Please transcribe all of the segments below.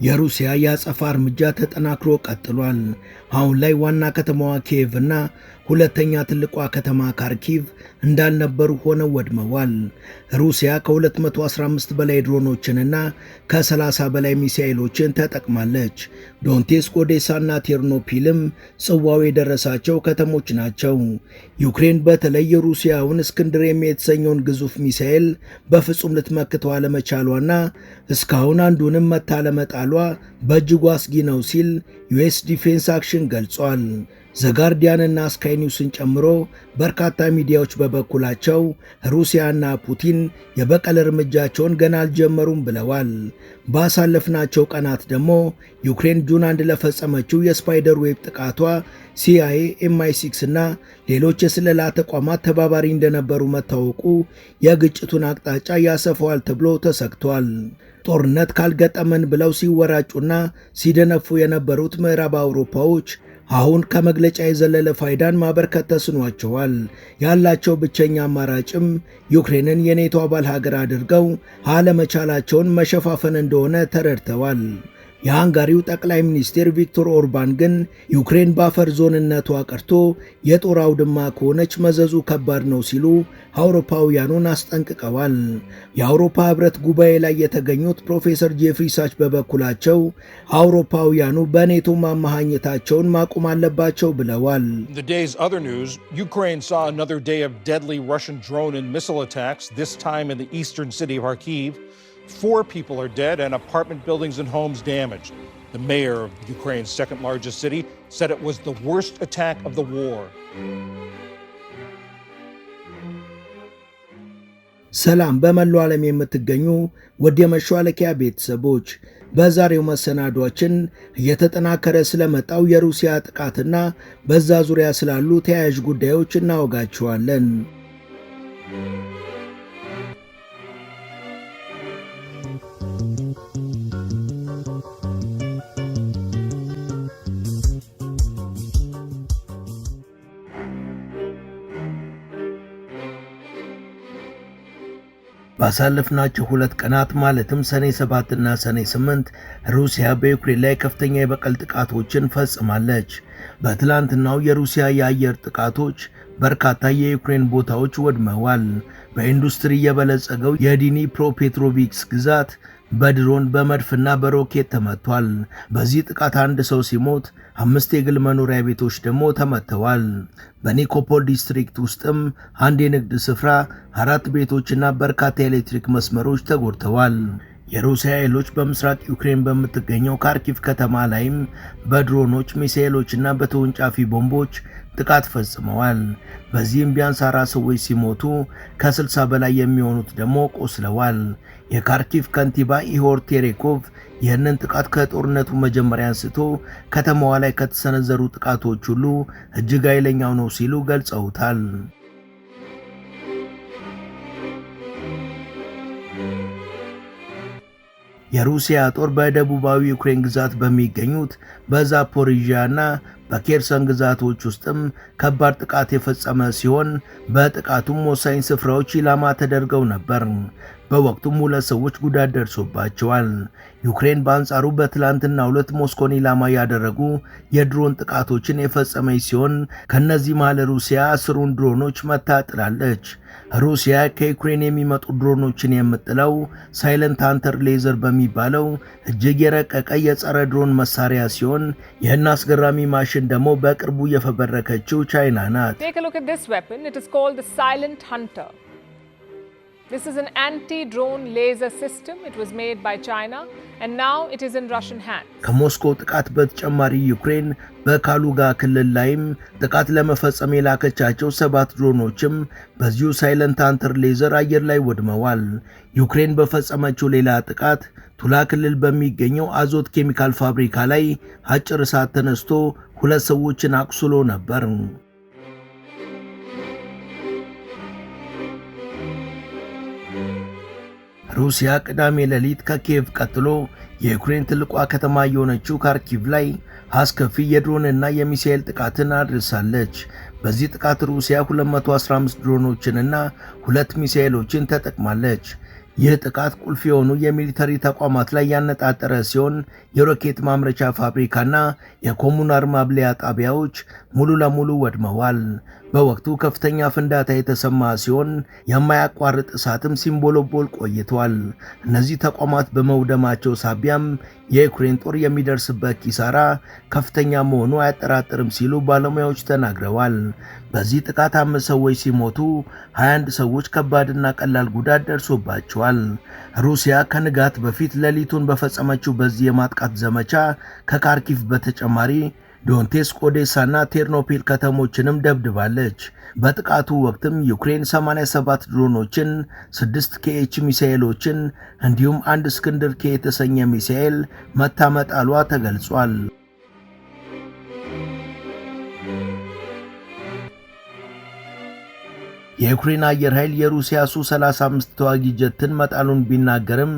የሩሲያ የአጸፋ እርምጃ ተጠናክሮ ቀጥሏል። አሁን ላይ ዋና ከተማዋ ኪየቭ እና ሁለተኛ ትልቋ ከተማ ካርኪቭ እንዳልነበሩ ሆነው ወድመዋል። ሩሲያ ከ215 በላይ ድሮኖችንና ከ30 በላይ ሚሳኤሎችን ተጠቅማለች። ዶንቴስክ፣ ኦዴሳና ቴርኖፒልም ጽዋው የደረሳቸው ከተሞች ናቸው። ዩክሬን በተለይ የሩሲያውን እስክንድሬም የተሰኘውን ግዙፍ ሚሳኤል በፍጹም ልትመክተው አለመቻሏና እስካሁን አንዱንም መታ ለመጣሏ በእጅጉ አስጊ ነው ሲል ዩኤስ ዲፌንስ አክሽን ገልጿል። ዘጋርዲያንና ስካይ ኒውስን ጨምሮ በርካታ ሚዲያዎች በበኩላቸው ሩሲያና ፑቲን የበቀል እርምጃቸውን ገና አልጀመሩም ብለዋል። ባሳለፍናቸው ቀናት ደግሞ ዩክሬን ጁን 1 ለፈጸመችው የስፓይደር ዌብ ጥቃቷ ሲአይኤ፣ ኤምአይ6 እና ሌሎች የስለላ ተቋማት ተባባሪ እንደነበሩ መታወቁ የግጭቱን አቅጣጫ ያሰፋዋል ተብሎ ተሰግቷል። ጦርነት ካልገጠመን ብለው ሲወራጩና ሲደነፉ የነበሩት ምዕራብ አውሮፓዎች አሁን ከመግለጫ የዘለለ ፋይዳን ማበርከት ተስኗቸዋል። ያላቸው ብቸኛ አማራጭም ዩክሬንን የኔቶ አባል ሀገር አድርገው አለመቻላቸውን መሸፋፈን እንደሆነ ተረድተዋል። የሃንጋሪው ጠቅላይ ሚኒስትር ቪክቶር ኦርባን ግን ዩክሬን በአፈር ዞንነቷ ቀርቶ የጦር አውድማ ከሆነች መዘዙ ከባድ ነው ሲሉ አውሮፓውያኑን አስጠንቅቀዋል። የአውሮፓ ህብረት ጉባኤ ላይ የተገኙት ፕሮፌሰር ጄፍሪ ሳች በበኩላቸው አውሮፓውያኑ በኔቶ ማመሃኘታቸውን ማቆም አለባቸው ብለዋል። Ukraine saw another day of deadly Russian drone and missile attacks, this time in the eastern city of Kharkiv. 4 people are dead and apartment buildings and homes damaged. The mayor of Ukraine's second largest city said it was the worst attack of the war. ሰላም በመላው ዓለም የምትገኙ ወደ መሿለኪያ ቤተሰቦች፣ በዛሬው መሰናዷችን እየተጠናከረ ስለመጣው የሩሲያ ጥቃትና በዛ ዙሪያ ስላሉ ተያያዥ ጉዳዮች እናወጋችኋለን። ባሳለፍናቸው 2 ቀናት ማለትም ሰኔ 7 እና ሰኔ 8 ሩሲያ በዩክሬን ላይ ከፍተኛ የበቀል ጥቃቶችን ፈጽማለች። በትላንትናው የሩሲያ የአየር ጥቃቶች በርካታ የዩክሬን ቦታዎች ወድመዋል። በኢንዱስትሪ የበለጸገው የዲኒፕሮፔትሮቪስክ ግዛት በድሮን በመድፍና በሮኬት ተመቷል። በዚህ ጥቃት 1 ሰው ሲሞት 5 የግል መኖሪያ ቤቶች ደግሞ ተመተዋል። በኒኮፖል ዲስትሪክት ውስጥም 1 የንግድ ስፍራ፣ 4 ቤቶችና በርካታ የኤሌክትሪክ መስመሮች ተጎድተዋል። የሩሲያ ኃይሎች በምስራቅ ዩክሬን በምትገኘው ካርኪቭ ከተማ ላይም በድሮኖች ሚሳኤሎችና በተወንጫፊ ቦምቦች ጥቃት ፈጽመዋል። በዚህም ቢያንስ 4 ሰዎች ሲሞቱ ከ60 በላይ የሚሆኑት ደግሞ ቆስለዋል። የካርኪቭ ከንቲባ ኢሆር ቴሬኮቭ ይህንን ጥቃት ከጦርነቱ መጀመሪያ አንስቶ ከተማዋ ላይ ከተሰነዘሩ ጥቃቶች ሁሉ እጅግ ኃይለኛው ነው ሲሉ ገልጸውታል። የሩሲያ ጦር በደቡባዊ ዩክሬን ግዛት በሚገኙት በዛፖሪዥያና በኬርሰን ግዛቶች ውስጥም ከባድ ጥቃት የፈጸመ ሲሆን በጥቃቱም ወሳኝ ስፍራዎች ኢላማ ተደርገው ነበር። በወቅቱም 2 ሰዎች ጉዳት ደርሶባቸዋል። ዩክሬን በአንጻሩ በትላንትናው ዕለት ሞስኮን ኢላማ ያደረጉ የድሮን ጥቃቶችን የፈጸመች ሲሆን ከነዚህ መሃል ሩሲያ 10 ድሮኖች መታ ጥላለች። ሩሲያ ከዩክሬን የሚመጡ ድሮኖችን የምጥለው ሳይለንት ሃንተር ሌዘር በሚባለው እጅግ የረቀቀ የጸረ ድሮን መሳሪያ ሲሆን ይህን አስገራሚ ማሽን ደግሞ በቅርቡ የፈበረከችው ቻይና ናት። Take a look at this weapon. It is called the Silent Hunter. This is an anti-drone laser system. It was made by China and now it is in Russian hands. ከሞስኮ ጥቃት በተጨማሪ ዩክሬን በካሉጋ ክልል ላይም ጥቃት ለመፈጸም የላከቻቸው 7 ድሮኖችም በዚሁ ሳይለንት ሃንተር ሌዘር አየር ላይ ወድመዋል። ዩክሬን በፈጸመችው ሌላ ጥቃት ቱላ ክልል በሚገኘው አዞት ኬሚካል ፋብሪካ ላይ አጭር እሳት ተነስቶ 2 ሰዎችን አቁስሎ ነበር። ሩሲያ ቅዳሜ ሌሊት ከኪየቭ ቀጥሎ የዩክሬን ትልቋ ከተማ የሆነችው ካርኪቭ ላይ አስከፊ የድሮንና የሚሳኤል ጥቃትን አድርሳለች። በዚህ ጥቃት ሩሲያ 215 ድሮኖችንና 2 ሚሳኤሎችን ተጠቅማለች። ይህ ጥቃት ቁልፍ የሆኑ የሚሊተሪ ተቋማት ላይ ያነጣጠረ ሲሆን የሮኬት ማምረቻ ፋብሪካና የኮሙናር ማብለያ ጣቢያዎች ሙሉ ለሙሉ ወድመዋል። በወቅቱ ከፍተኛ ፍንዳታ የተሰማ ሲሆን የማያቋርጥ እሳትም ሲንቦለቦል ቆይቷል። እነዚህ ተቋማት በመውደማቸው ሳቢያም የዩክሬን ጦር የሚደርስበት ኪሳራ ከፍተኛ መሆኑ አያጠራጥርም ሲሉ ባለሙያዎች ተናግረዋል። በዚህ ጥቃት 5 ሰዎች ሲሞቱ 21 ሰዎች ከባድና ቀላል ጉዳት ደርሶባቸዋል። ሩሲያ ከንጋት በፊት ሌሊቱን በፈጸመችው በዚህ የማጥቃት ዘመቻ ከካርኪቭ በተጨማሪ ዶንቴስክ፣ ኦዴሳና ቴርኖፒል ከተሞችንም ደብድባለች። በጥቃቱ ወቅትም ዩክሬን 87 ድሮኖችን፣ 6 ኬኤች ሚሳኤሎችን እንዲሁም 1 እስክንድር ኬ የተሰኘ ሚሳኤል መታመጣሏ ተገልጿል። የዩክሬን አየር ኃይል የሩሲያ ሱ-35 ተዋጊ ጀትን መጣሉን ቢናገርም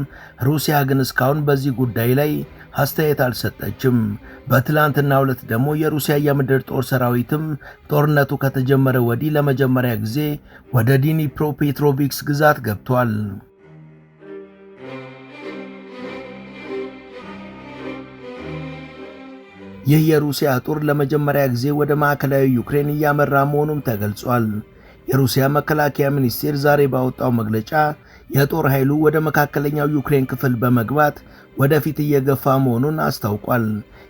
ሩሲያ ግን እስካሁን በዚህ ጉዳይ ላይ አስተያየት አልሰጠችም። በትላንትናው ዕለት ደግሞ የሩሲያ የምድር ጦር ሰራዊትም ጦርነቱ ከተጀመረ ወዲህ ለመጀመሪያ ጊዜ ወደ ዲኒፕሮፔትሮቪክስ ግዛት ገብቷል። ይህ የሩሲያ ጦር ለመጀመሪያ ጊዜ ወደ ማዕከላዊ ዩክሬን እያመራ መሆኑም ተገልጿል። የሩሲያ መከላከያ ሚኒስቴር ዛሬ ባወጣው መግለጫ የጦር ኃይሉ ወደ መካከለኛው ዩክሬን ክፍል በመግባት ወደፊት እየገፋ መሆኑን አስታውቋል።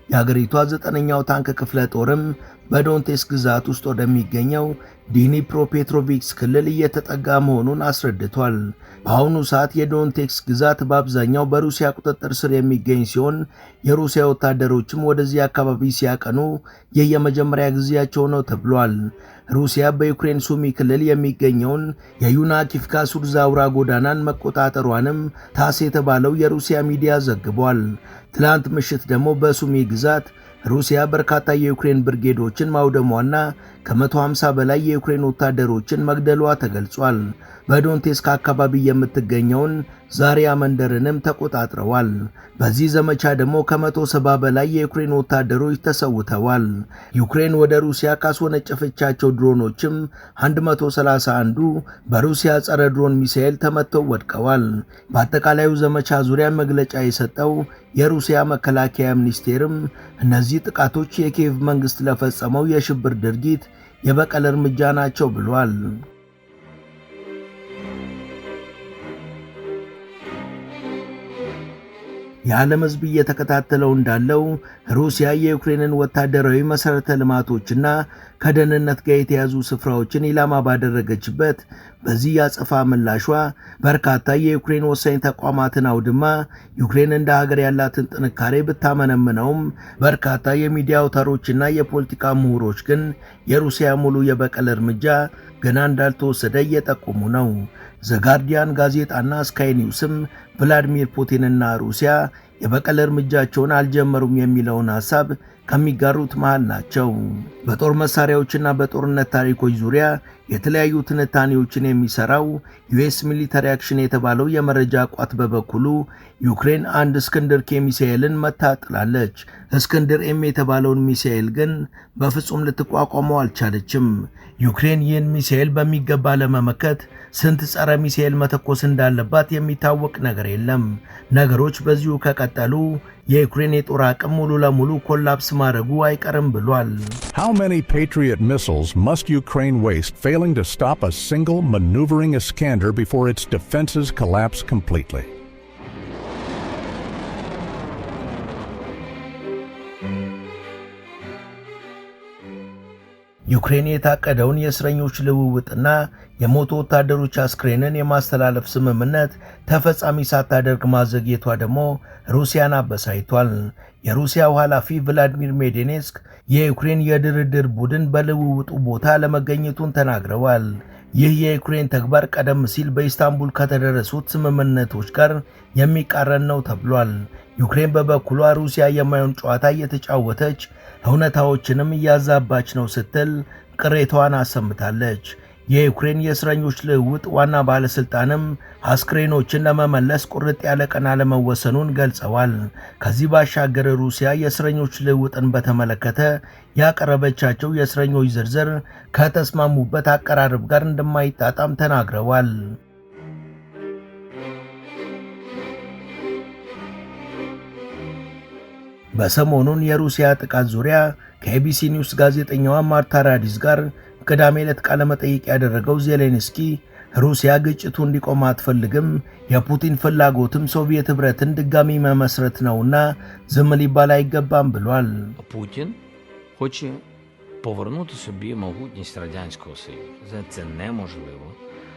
የሀገሪቷ 9ኛው ታንክ ክፍለ ጦርም በዶንቴስክ ግዛት ውስጥ ወደሚገኘው ዲኒፕሮፔትሮቪክስ ክልል እየተጠጋ መሆኑን አስረድቷል። በአሁኑ ሰዓት የዶንቴስክ ግዛት በአብዛኛው በሩሲያ ቁጥጥር ስር የሚገኝ ሲሆን የሩሲያ ወታደሮችም ወደዚህ አካባቢ ሲያቀኑ ይህ የመጀመሪያ ጊዜያቸው ነው ተብሏል። ሩሲያ በዩክሬን ሱሚ ክልል የሚገኘውን የዩናኪቭካ ሱርዛ አውራ ጎዳናን መቆጣጠሯንም ታስ የተባለው የሩሲያ ሚዲያ ዘግቧል። ትላንት ምሽት ደግሞ በሱሚ ግዛት ሩሲያ በርካታ የዩክሬን ብርጌዶችን ማውደሟና ከ150 በላይ የዩክሬን ወታደሮችን መግደሏ ተገልጿል። በዶንቴስክ አካባቢ የምትገኘውን ዛሪያ መንደርንም ተቆጣጥረዋል። በዚህ ዘመቻ ደግሞ ከ170 በላይ የዩክሬን ወታደሮች ተሰውተዋል። ዩክሬን ወደ ሩሲያ ካስወነጨፈቻቸው ድሮኖችም 131ዱ በሩሲያ ጸረ ድሮን ሚሳኤል ተመተው ወድቀዋል። በአጠቃላዩ ዘመቻ ዙሪያ መግለጫ የሰጠው የሩሲያ መከላከያ ሚኒስቴርም እነዚህ ጥቃቶች የኪየቭ መንግስት ለፈጸመው የሽብር ድርጊት የበቀል እርምጃ ናቸው ብሏል። የዓለም ሕዝብ እየተከታተለው እንዳለው ሩሲያ የዩክሬንን ወታደራዊ መሠረተ ልማቶችና ከደህንነት ጋር የተያዙ ስፍራዎችን ኢላማ ባደረገችበት በዚህ ያጸፋ ምላሿ በርካታ የዩክሬን ወሳኝ ተቋማትን አውድማ ዩክሬን እንደ ሀገር ያላትን ጥንካሬ ብታመነምነውም በርካታ የሚዲያ አውታሮችና የፖለቲካ ምሁሮች ግን የሩሲያ ሙሉ የበቀል እርምጃ ገና እንዳልተወሰደ እየጠቆሙ ነው። ዘጋርዲያን ጋዜጣና ስካይ ኒውስም ቭላዲሚር ፑቲንና ሩሲያ የበቀል እርምጃቸውን አልጀመሩም የሚለውን ሐሳብ ከሚጋሩት መሃል ናቸው። በጦር መሳሪያዎችና በጦርነት ታሪኮች ዙሪያ የተለያዩ ትንታኔዎችን የሚሰራው ዩኤስ ሚሊተሪ አክሽን የተባለው የመረጃ ቋት በበኩሉ ዩክሬን አንድ እስክንድር ኬ ሚሳኤልን መታጥላለች። እስክንድር ኤም የተባለውን ሚሳኤል ግን በፍጹም ልትቋቋመው አልቻለችም። ዩክሬን ይህን ሚሳኤል በሚገባ ለመመከት ስንት ጸረ ሚሳኤል መተኮስ እንዳለባት የሚታወቅ ነገር የለም። ነገሮች በዚሁ ከቀጠሉ የዩክሬን የጦር አቅም ሙሉ ለሙሉ ኮላፕስ ማድረጉ አይቀርም ብሏል። How many Patriot missiles must Ukraine waste failing to stop a single maneuvering Iskander before its defenses collapse completely? ዩክሬን የታቀደውን የእስረኞች ልውውጥና የሞቱ ወታደሮች አስክሬንን የማስተላለፍ ስምምነት ተፈጻሚ ሳታደርግ ማዘግየቷ ደግሞ ሩሲያን አበሳይቷል። የሩሲያው ኃላፊ ቭላዲሚር ሜዲኔስክ የዩክሬን የድርድር ቡድን በልውውጡ ቦታ ለመገኘቱን ተናግረዋል። ይህ የዩክሬን ተግባር ቀደም ሲል በኢስታንቡል ከተደረሱት ስምምነቶች ጋር የሚቃረን ነው ተብሏል። ዩክሬን በበኩሏ ሩሲያ የማይሆን ጨዋታ እየተጫወተች እውነታዎችንም እያዛባች ነው ስትል ቅሬታዋን አሰምታለች። የዩክሬን የእስረኞች ልውውጥ ዋና ባለስልጣንም አስክሬኖችን ለመመለስ ቁርጥ ያለ ቀን አለመወሰኑን ገልጸዋል። ከዚህ ባሻገር ሩሲያ የእስረኞች ልውውጥን በተመለከተ ያቀረበቻቸው የእስረኞች ዝርዝር ከተስማሙበት አቀራረብ ጋር እንደማይጣጣም ተናግረዋል። በሰሞኑን የሩሲያ ጥቃት ዙሪያ ከኤቢሲ ኒውስ ጋዜጠኛዋ ማርታ ራዲስ ጋር ቅዳሜ ዕለት ቃለ መጠይቅ ያደረገው ዜሌንስኪ ሩሲያ ግጭቱ እንዲቆም አትፈልግም፣ የፑቲን ፍላጎትም ሶቪየት ህብረትን ድጋሚ መመስረት ነውና ዝም ሊባል አይገባም ብሏል። Путін хоче повернути собі могутність Радянського Союзу. Це неможливо.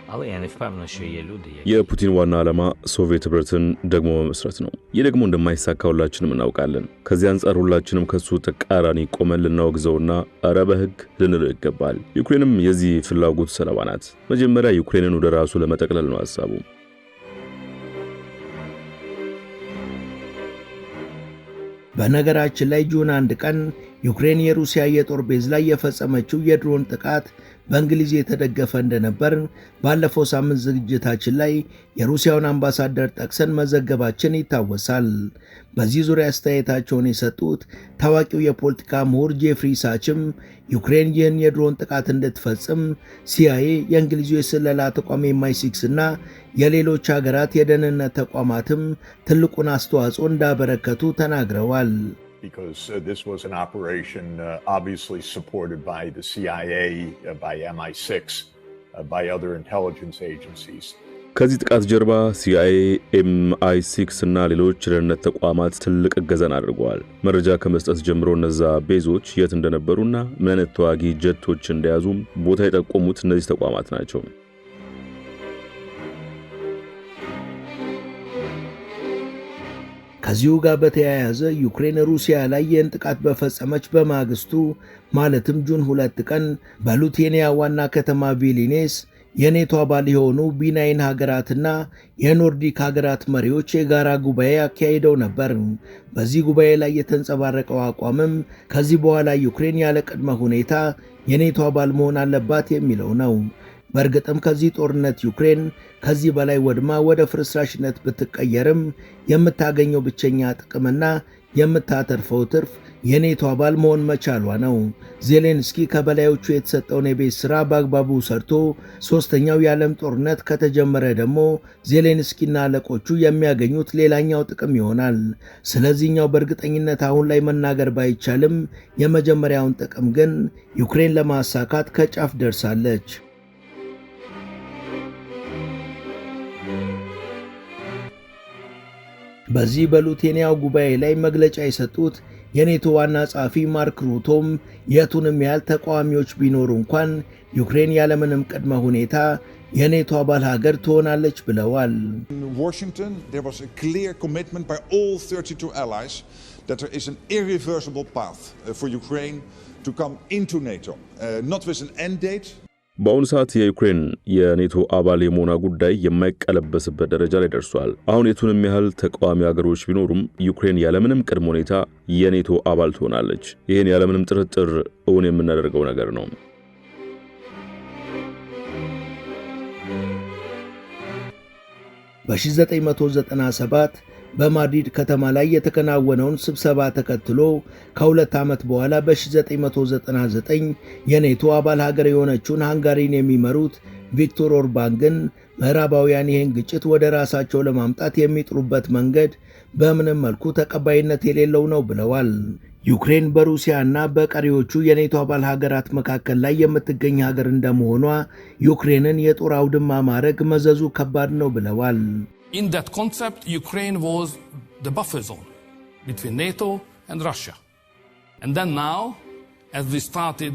Але я не впевнений, що є люди, які... የፑቲን ዋና ዓላማ ሶቪየት ህብረትን ደግሞ መመስረት ነው። ይህ ደግሞ እንደማይሳካ ሁላችንም እናውቃለን። ከዚህ አንጻር ሁላችንም ከሱ ተቃራኒ ቆመን ልናወግዘውና አረ በህግ ልንለው ይገባል። ዩክሬንም የዚህ ፍላጎት ሰለባ ናት። መጀመሪያ ዩክሬንን ወደ ራሱ ለመጠቅለል ነው ሐሳቡ። በነገራችን ላይ ጁን 1 ቀን ዩክሬን የሩሲያ የጦር ቤዝ ላይ የፈጸመችው የድሮን ጥቃት በእንግሊዝ የተደገፈ እንደነበር ባለፈው ሳምንት ዝግጅታችን ላይ የሩሲያውን አምባሳደር ጠቅሰን መዘገባችን ይታወሳል። በዚህ ዙሪያ አስተያየታቸውን የሰጡት ታዋቂው የፖለቲካ ምሁር ጄፍሪ ሳችም ዩክሬን ይህን የድሮን ጥቃት እንድትፈጽም ሲአይኤ፣ የእንግሊዙ የስለላ ተቋም MI6 እና የሌሎች ሀገራት የደህንነት ተቋማትም ትልቁን አስተዋጽኦ እንዳበረከቱ ተናግረዋል። Because this was an operation obviously supported by the CIA, by MI6, by other intelligence agencies. ከዚህ ጥቃት ጀርባ CIA፣ MI6 እና ሌሎች የደህንነት ተቋማት ትልቅ እገዛን አድርገዋል። መረጃ ከመስጠት ጀምሮ እነዛ ቤዞች የት እንደነበሩና ምን አይነት ተዋጊ ጀቶች እንደያዙም ቦታ የጠቆሙት እነዚህ ተቋማት ናቸው። ከዚሁ ጋር በተያያዘ ዩክሬን ሩሲያ ላይ ይህን ጥቃት በፈጸመች በማግስቱ ማለትም ጁን 2 ቀን በሊቱዌኒያ ዋና ከተማ ቪልኒየስ የኔቶ አባል የሆኑ ቢ9 ሀገራትና የኖርዲክ ሀገራት መሪዎች የጋራ ጉባኤ አካሂደው ነበር። በዚህ ጉባኤ ላይ የተንጸባረቀው አቋምም ከዚህ በኋላ ዩክሬን ያለ ቅድመ ሁኔታ የኔቶ አባል መሆን አለባት የሚለው ነው። በእርግጥም ከዚህ ጦርነት ዩክሬን ከዚህ በላይ ወድማ ወደ ፍርስራሽነት ብትቀየርም የምታገኘው ብቸኛ ጥቅምና የምታተርፈው ትርፍ የኔቶ አባል መሆን መቻሏ ነው። ዜሌንስኪ ከበላዮቹ የተሰጠውን የቤት ሥራ በአግባቡ ሰርቶ ሦስተኛው የዓለም ጦርነት ከተጀመረ ደግሞ ዜሌንስኪና አለቆቹ የሚያገኙት ሌላኛው ጥቅም ይሆናል። ስለዚህኛው በእርግጠኝነት አሁን ላይ መናገር ባይቻልም የመጀመሪያውን ጥቅም ግን ዩክሬን ለማሳካት ከጫፍ ደርሳለች። በዚህ በሊቱዌኒያው ጉባኤ ላይ መግለጫ የሰጡት የኔቶ ዋና ጸሐፊ ማርክ ሩቶም የቱንም ያህል ተቃዋሚዎች ቢኖሩ እንኳን ዩክሬን ያለምንም ቅድመ ሁኔታ የኔቶ አባል ሀገር ትሆናለች ብለዋል። In Washington there was a clear commitment by all 32 allies that there is an irreversible path for Ukraine to come into NATO, not with an end date. በአሁኑ ሰዓት የዩክሬን የኔቶ አባል የመሆኗ ጉዳይ የማይቀለበስበት ደረጃ ላይ ደርሷል። አሁን የቱንም ያህል ተቃዋሚ ሀገሮች ቢኖሩም ዩክሬን ያለምንም ቅድመ ሁኔታ የኔቶ አባል ትሆናለች። ይህን ያለምንም ጥርጥር እውን የምናደርገው ነገር ነው። በ1997 በማድሪድ ከተማ ላይ የተከናወነውን ስብሰባ ተከትሎ ከ2 ዓመት በኋላ በ1999 የኔቶ አባል ሀገር የሆነችውን ሃንጋሪን የሚመሩት ቪክቶር ኦርባን ግን ምዕራባውያን ይህን ግጭት ወደ ራሳቸው ለማምጣት የሚጥሩበት መንገድ በምንም መልኩ ተቀባይነት የሌለው ነው ብለዋል። ዩክሬን በሩሲያና በቀሪዎቹ የኔቶ አባል ሀገራት መካከል ላይ የምትገኝ ሀገር እንደመሆኗ ዩክሬንን የጦር አውድማ ማድረግ መዘዙ ከባድ ነው ብለዋል። In that concept, Ukraine was the buffer zone between NATO and Russia. And then now, as we started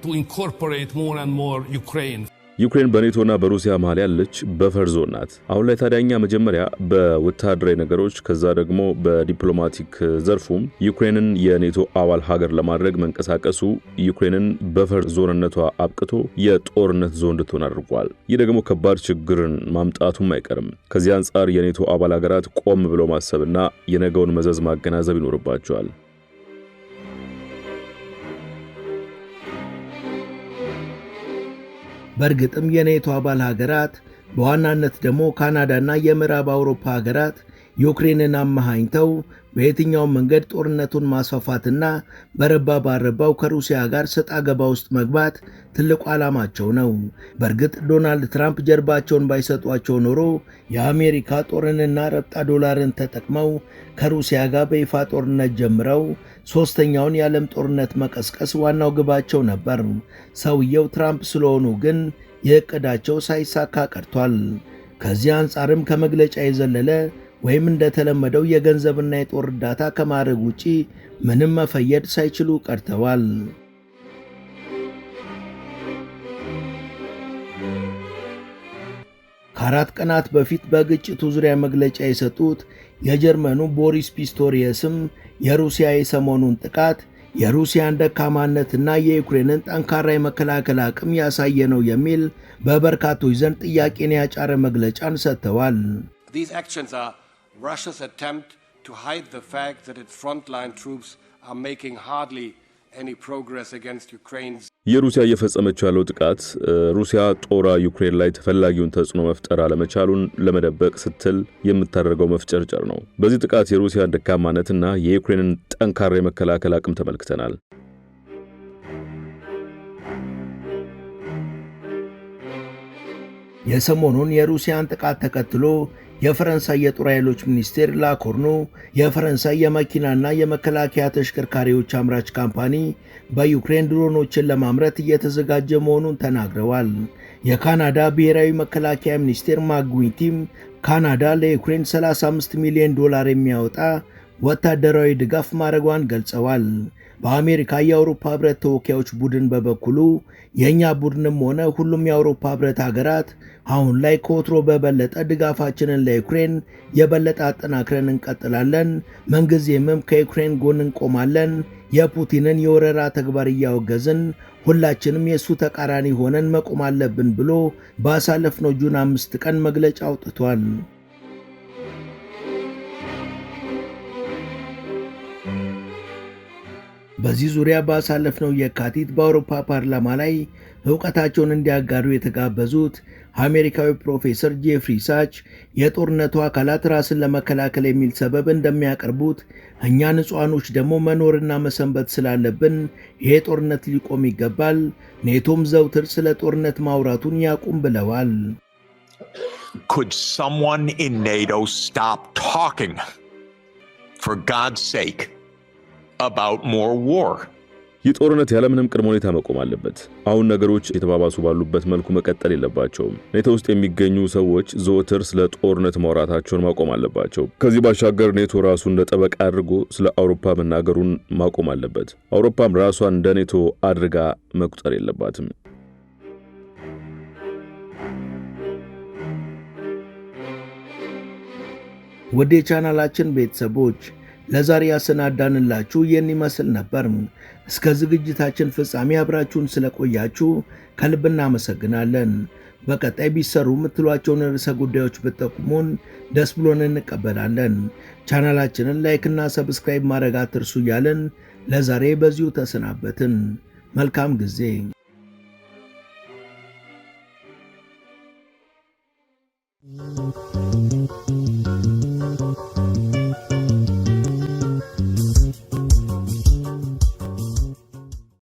to incorporate more and more Ukraine, ዩክሬን በኔቶና በሩሲያ መሃል ያለች በፈር ዞን ናት። አሁን ላይ ታዲያኛ መጀመሪያ በወታደራዊ ነገሮች ከዛ ደግሞ በዲፕሎማቲክ ዘርፉም ዩክሬንን የኔቶ አባል ሀገር ለማድረግ መንቀሳቀሱ ዩክሬንን በፈር ዞንነቷ አብቅቶ የጦርነት ዞን እንድትሆን አድርጓል። ይህ ደግሞ ከባድ ችግርን ማምጣቱም አይቀርም። ከዚህ አንጻር የኔቶ አባል ሀገራት ቆም ብለው ማሰብና የነገውን መዘዝ ማገናዘብ ይኖርባቸዋል። በእርግጥም የኔቶ አባል ሀገራት በዋናነት ደግሞ ካናዳና የምዕራብ አውሮፓ ሀገራት ዩክሬንን አመሃኝተው በየትኛው መንገድ ጦርነቱን ማስፋፋትና በረባ ባረባው ከሩሲያ ጋር ሰጣ ገባ ውስጥ መግባት ትልቁ ዓላማቸው ነው። በእርግጥ ዶናልድ ትራምፕ ጀርባቸውን ባይሰጧቸው ኖሮ የአሜሪካ ጦርንና ረብጣ ዶላርን ተጠቅመው ከሩሲያ ጋር በይፋ ጦርነት ጀምረው ሶስተኛውን የዓለም ጦርነት መቀስቀስ ዋናው ግባቸው ነበር። ሰውየው ትራምፕ ስለሆኑ ግን የዕቅዳቸው ሳይሳካ ቀርቷል። ከዚህ አንጻርም ከመግለጫ የዘለለ ወይም እንደተለመደው የገንዘብና የጦር እርዳታ ከማድረግ ውጪ ምንም መፈየድ ሳይችሉ ቀርተዋል። ከአራት ቀናት በፊት በግጭቱ ዙሪያ መግለጫ የሰጡት የጀርመኑ ቦሪስ ፒስቶሪየስም የሩሲያ የሰሞኑን ጥቃት የሩሲያን ደካማነትና የዩክሬንን ጠንካራ የመከላከል አቅም ያሳየ ነው የሚል በበርካቶች ዘንድ ጥያቄን ያጫረ መግለጫን ሰጥተዋል። These actions are Russia's attempt to hide the fact that its frontline troops are making hardly any progress against Ukraine's የሩሲያ እየፈጸመችው ያለው ጥቃት ሩሲያ ጦሯ ዩክሬን ላይ ተፈላጊውን ተጽዕኖ መፍጠር አለመቻሉን ለመደበቅ ስትል የምታደርገው መፍጨርጨር ነው። በዚህ ጥቃት የሩሲያን ደካማነትና የዩክሬንን ጠንካራ የመከላከል አቅም ተመልክተናል። የሰሞኑን የሩሲያን ጥቃት ተከትሎ የፈረንሳይ የጦር ኃይሎች ሚኒስቴር ላኮርኖ የፈረንሳይ የመኪናና የመከላከያ ተሽከርካሪዎች አምራች ካምፓኒ በዩክሬን ድሮኖችን ለማምረት እየተዘጋጀ መሆኑን ተናግረዋል። የካናዳ ብሔራዊ መከላከያ ሚኒስቴር ማግዊቲም ካናዳ ለዩክሬን $35 ሚሊዮን የሚያወጣ ወታደራዊ ድጋፍ ማድረጓን ገልጸዋል። በአሜሪካ የአውሮፓ ህብረት ተወካዮች ቡድን በበኩሉ የኛ ቡድንም ሆነ ሁሉም የአውሮፓ ህብረት ሀገራት አሁን ላይ ከወትሮ በበለጠ ድጋፋችንን ለዩክሬን የበለጠ አጠናክረን እንቀጥላለን፣ ምንጊዜምም ከዩክሬን ጎን እንቆማለን፣ የፑቲንን የወረራ ተግባር እያወገዝን ሁላችንም የሱ ተቃራኒ ሆነን መቆም አለብን ብሎ ባሳለፍነው ጁን 5 ቀን መግለጫ አውጥቷል። በዚህ ዙሪያ ባሳለፍነው የካቲት በአውሮፓ ፓርላማ ላይ ዕውቀታቸውን እንዲያጋሩ የተጋበዙት አሜሪካዊ ፕሮፌሰር ጄፍሪ ሳች የጦርነቱ አካላት ራስን ለመከላከል የሚል ሰበብ እንደሚያቀርቡት እኛ ንጹሃኖች ደግሞ መኖርና መሰንበት ስላለብን ይሄ ጦርነት ሊቆም ይገባል፣ ኔቶም ዘውትር ስለ ጦርነት ማውራቱን ያቁም ብለዋል። Could someone in NATO stop talking, for God's sake, about more war? ይህ ጦርነት ያለምንም ቅድመ ሁኔታ መቆም አለበት። አሁን ነገሮች የተባባሱ ባሉበት መልኩ መቀጠል የለባቸውም። ኔቶ ውስጥ የሚገኙ ሰዎች ዘወትር ስለ ጦርነት ማውራታቸውን ማቆም አለባቸው። ከዚህ ባሻገር ኔቶ ራሱ እንደ ጠበቃ አድርጎ ስለ አውሮፓ መናገሩን ማቆም አለበት። አውሮፓም ራሷን እንደ ኔቶ አድርጋ መቁጠር የለባትም። ወደ ቻናላችን ቤተሰቦች ለዛሬ ያሰናዳንላችሁ ይህን ይመስል ነበር። እስከ ዝግጅታችን ፍጻሜ አብራችሁን ስለቆያችሁ ከልብ እናመሰግናለን። በቀጣይ ቢሰሩ የምትሏቸውን ርዕሰ ጉዳዮች ብትጠቁሙን ደስ ብሎን እንቀበላለን። ቻናላችንን ላይክና ሰብስክራይብ ማድረግ አትርሱ እያልን ለዛሬ በዚሁ ተሰናበትን። መልካም ጊዜ።